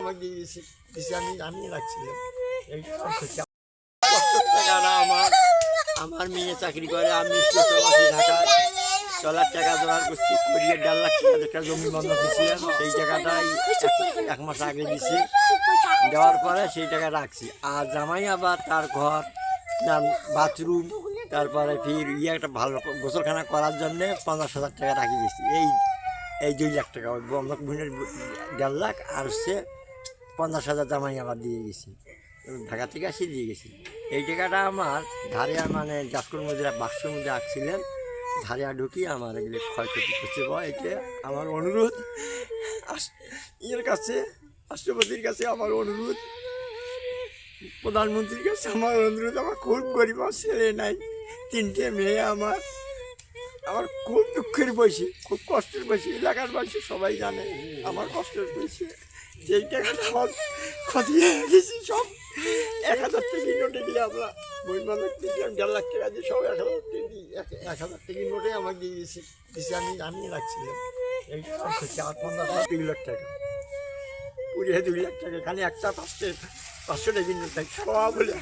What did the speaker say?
আমাকে দিয়েছে, আমি রাখছিলাম। এইটা কষ্টের টাকাটা আমার মেয়ে চাকরি করে, আমি চলাছি ঢাকায়, চলার টাকা জোগাড় করছি, করিয়ে 1.5 লাখ টাকা একটা জমি বন্ধক দিয়েছিলাম, সেই টাকাটাই 1 মাস আগে দিছি। দেওয়ার পরে সেই টাকা রাখছি। আর জামাই আবার তার ঘর, তার বাথরুম, তারপরে ফির একটা ভালো গোসলখানা করার জন্যে 50,000 টাকা রাখি গেছি। এই 2 লাখ টাকা ওই বন্ধক বোনের 1.5 লাখ, আর হচ্ছে 50,000 জামাই আবার দিয়ে গেছি, ঢাকা থেকে আসি দিয়ে গেছি। এই টাকাটা আমার ধারিয়া মানে গাছকুর মধ্যে বাক্সের মধ্যে আঁকছিলেন, ধারিয়া ঢুকি আমার এগুলো ক্ষয়ক্ষতি করছে। এটা আমার অনুরোধ ইয়ের কাছে, রাষ্ট্রপতির কাছে আমার অনুরোধ, প্রধানমন্ত্রীর কাছে আমার অনুরোধ। আমার খুব গরিব, ছেলে নাই, 3টে মেয়ে। আমার খুব দুঃখের বয়সে, খুব কষ্টের বয়সে, এলাকার বয়সে সবাই জানে আমার কষ্টের বয়সে। যেই টাকাটা আমার ক্ষতি হয়ে গেছি, সব 1,000 টাকা নোটে দিয়ে আমরা বই বান্ধব দিয়েছিলাম, 1.5 লাখ টাকা দিয়ে সব 1,000 টাকা দিয়ে 1,000 টাকা নোটে আমাকে দিয়েছি, আমি রাখছিলাম। এইটা হচ্ছে 2 লাখ টাকা, পুরে 2 লাখ টাকা। এখানে একটা 500 টাকা নোট থাকে, সব বলে